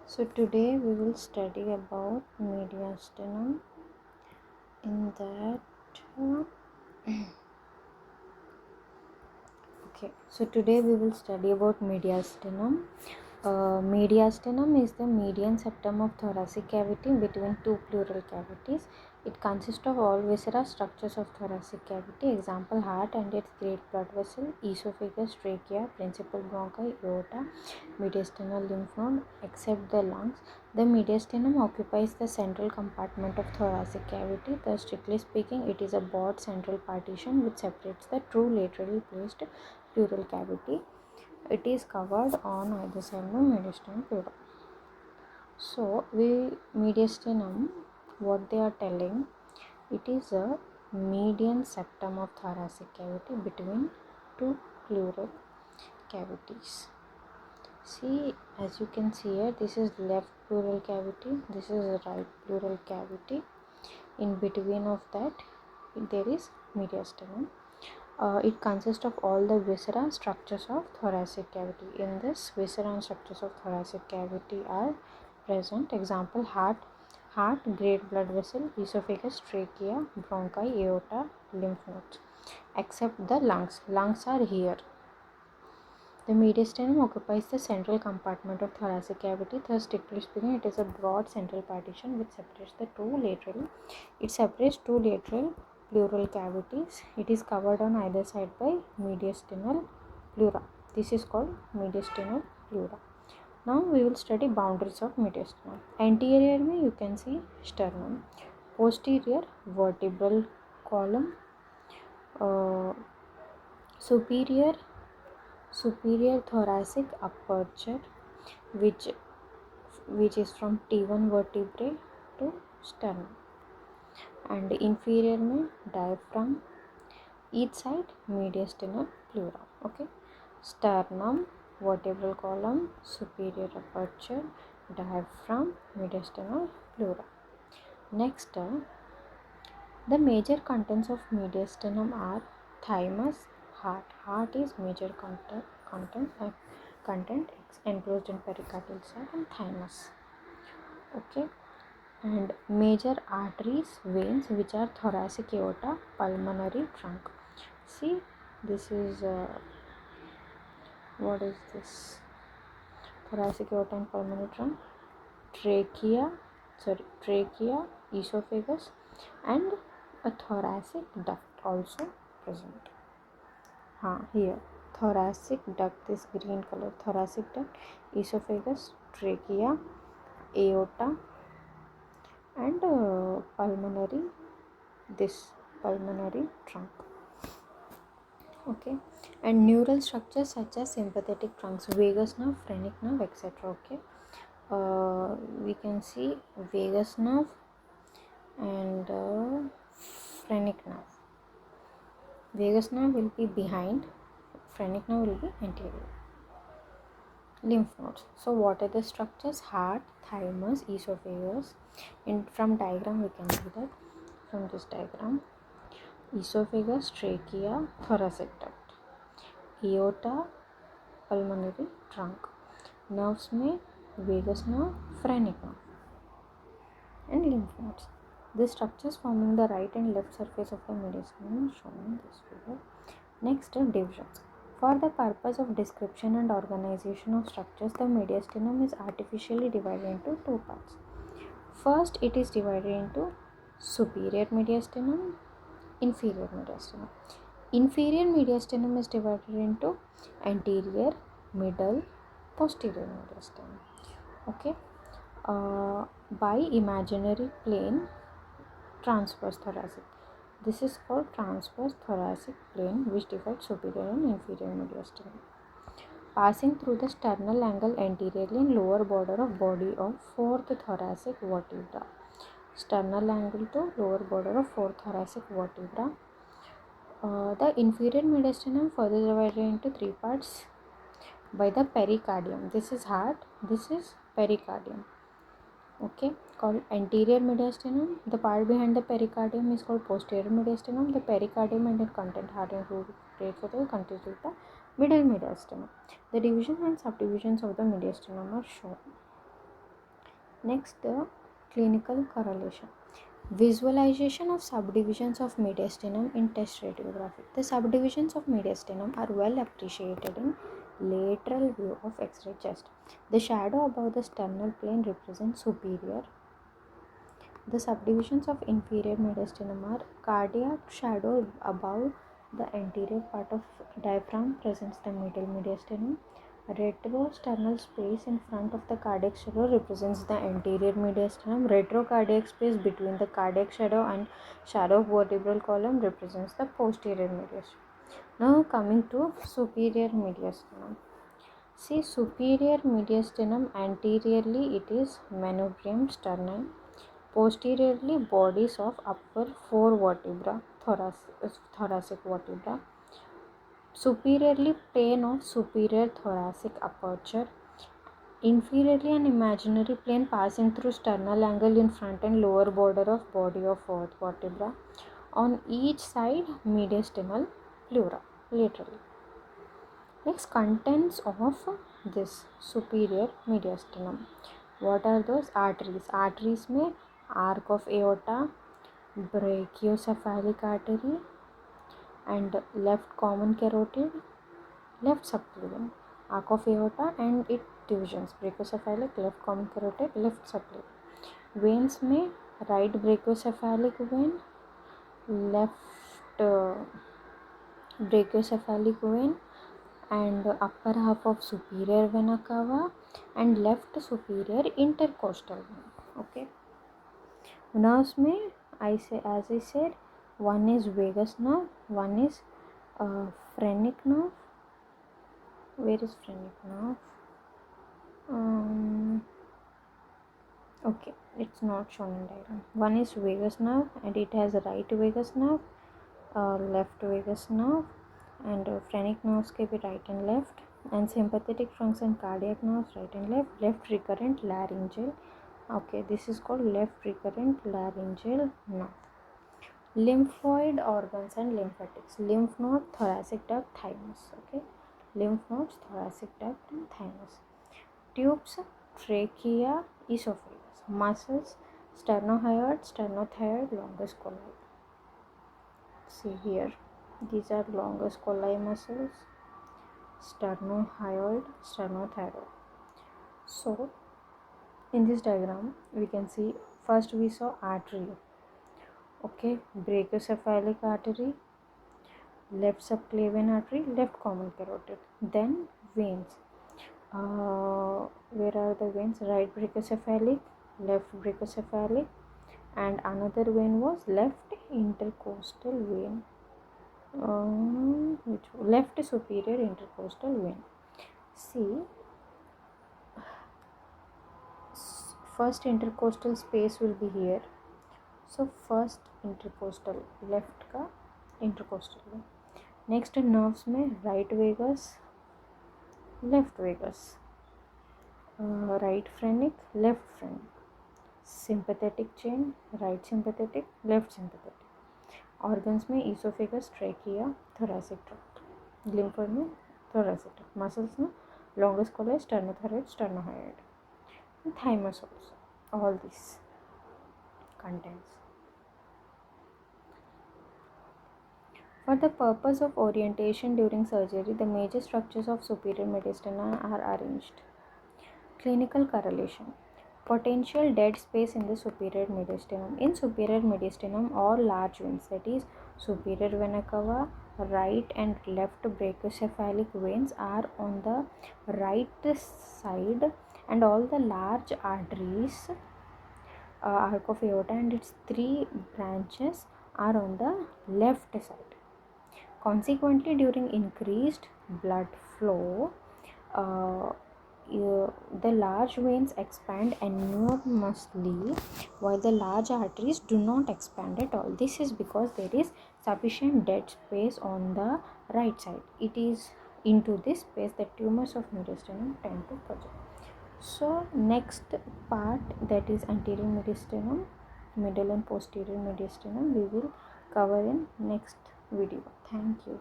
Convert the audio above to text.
So today we will study about mediastinum. In that, so today we will study about mediastinum. Mediastinum is the median septum of thoracic cavity between two pleural cavities. It consists of all viscera structures of thoracic cavity, example heart and its great blood vessel, esophagus, trachea, principal bronchi, aorta, mediastinal lymph node, except the lungs. The mediastinum occupies the central compartment of thoracic cavity. Thus, strictly speaking, it is a broad central partition which separates the true laterally placed pleural cavity. It is covered on either side by mediastinum pleura. So, mediastinum, what they are telling, it is a median septum of thoracic cavity between two pleural cavities. See, as you can see here, this is left pleural cavity, this is right pleural cavity. In between of that, there is mediastinum. It consists of all the viscera structures of thoracic cavity. In this, viscera and structures of thoracic cavity are present. Example: heart, great blood vessel, esophagus, trachea, bronchi, aorta, lymph nodes. Except the lungs. Lungs are here. The mediastinum occupies the central compartment of thoracic cavity. Thus, strictly speaking, it is a broad central partition which separates the two lateral. It separates two lateral pleural cavities. It is covered on either side by mediastinal pleura. This is called mediastinal pleura. Now we will study boundaries of mediastinum. Anterior में you can see sternum. Posterior vertebral column. Superior thoracic aperture which is from T1 vertebrae to sternum, and inferior में diaphragm, each side mediastinal pleura. Okay, sternum, vertebral column, superior aperture, diaphragm, mediastinal pleura. Next, the major contents of mediastinum are thymus, heart. Heart is major content enclosed in pericardial sac and thymus. Okay, and major arteries, veins, which are thoracic aorta, pulmonary trunk. See, this is what is this? Thoracic aorta and pulmonary trunk. Trachea, esophagus, and a thoracic duct also present. Here thoracic duct is green color. Thoracic duct, esophagus, trachea, aorta, and pulmonary trunk. Okay, and neural structures such as sympathetic trunks, vagus nerve, phrenic nerve, etc. Okay, we can see vagus nerve and phrenic nerve. Vagus nerve will be behind, phrenic nerve will be anterior. Lymph nodes. So what are the structures? Heart, thymus, esophagus. From diagram we can see that. From this diagram, esophagus, trachea, thoracic duct, aorta, pulmonary trunk. Nerves में vagus nerve, phrenic nerve, and lymph nodes. The structures forming the right and left surface of the mediastinum is shown in this figure. Next, divisions. For the purpose of description and organization of structures, the mediastinum is artificially divided into two parts. First, it is divided into superior mediastinum, inferior mediastinum. Inferior mediastinum is divided into anterior, middle, posterior mediastinum. Okay, by imaginary plane transverse thoracic. This is called transverse thoracic plane, which divides superior and inferior mediastinum. Passing through the sternal angle anteriorly and lower border of body of fourth thoracic vertebra. Sternal angle to lower border of fourth thoracic vertebra. The inferior mediastinum further divided into three parts by the pericardium. This is heart, this is pericardium. Okay, called anterior mediastinum. The part behind the pericardium is called posterior mediastinum. The pericardium and its content, heart and great vessel, constitute the middle mediastinum. The divisions and subdivisions of the mediastinum are shown. Next, the clinical correlation. Visualization of subdivisions of mediastinum in test radiography. The subdivisions of mediastinum are well appreciated in lateral view of X-ray chest. The shadow above the sternal plane represents superior. The subdivisions of inferior mediastinum are cardiac shadow above the anterior part of diaphragm presents the middle mediastinum. Retrosternal space in front of the cardiac shadow represents the anterior mediastinum. Retrocardiac space between the cardiac shadow and shadow of vertebral column represents the posterior mediastinum. Now coming to superior mediastinum. See, superior mediastinum, anteriorly it is manubrium sternum, posteriorly bodies of upper four vertebra, thoracic vertebra, superiorly plane of superior thoracic aperture, inferiorly an imaginary plane passing through sternal angle in front and lower border of body of fourth vertebra, on each side mediastinal pleura laterally. Next, contents of this superior mediastinum. What are those? Arteries. Arteries में arc of aorta, brachiocephalic artery and left common carotid, left subclavian, arc of aorta and its divisions, brachiocephalic, left common carotid, left subclavian. Veins में right brachiocephalic vein, left brachiocephalic vein and upper half of superior vena cava and left superior intercostal vein. Okay. Nerves में as I said, one is vagus nerve, one is phrenic nerve. Where is phrenic nerve? Okay, it's not shown in diagram. One is vagus nerve and it has right vagus nerve, left vagus nerve, and phrenic nerves can be right and left, and sympathetic trunks and cardiac nerves right and left recurrent laryngeal. Okay, this is called left recurrent laryngeal nerve. Lymphoid organs and lymphatics. Lymph node, thoracic duct, thymus. Okay, lymph nodes, thoracic duct and thymus. Tubes, trachea, esophagus. Muscles, sternohyoid, sternothyroid, longus colli. See here, these are longus colli muscles, sternohyoid, sternothyroid. So in this diagram we can see, first we saw artery. Okay, brachiocephalic artery, left subclavian artery, left common carotid. Then veins. Where are the veins? Right brachiocephalic, left brachiocephalic, and another vein was left intercostal vein, left superior intercostal vein. See, first intercostal space will be here. So first intercostal, left का intercostal vein. Next nerves में right vagus, left vagus, right phrenic, left phrenic, sympathetic chain, right sympathetic, left sympathetic. Organs में esophagus, trachea, thoracic tract. Lymphoid में thoracic tract. Muscles में longus colli, sternothyroid, sternohyoid, and thymus also. All these contents. For the purpose of orientation during surgery, the major structures of superior mediastinum are arranged. Clinical correlation. Potential dead space in the superior mediastinum. In superior mediastinum, all large veins, that is superior vena cava, right and left brachiocephalic veins, are on the right side, and all the large arteries, arc of aorta and its three branches, are on the left side. Consequently, during increased blood flow, the large veins expand enormously while the large arteries do not expand at all. This is because there is sufficient dead space on the right side. It is into this space that tumors of mediastinum tend to project. So next part, that is anterior mediastinum, middle and posterior mediastinum, we will cover in next video. Thank you.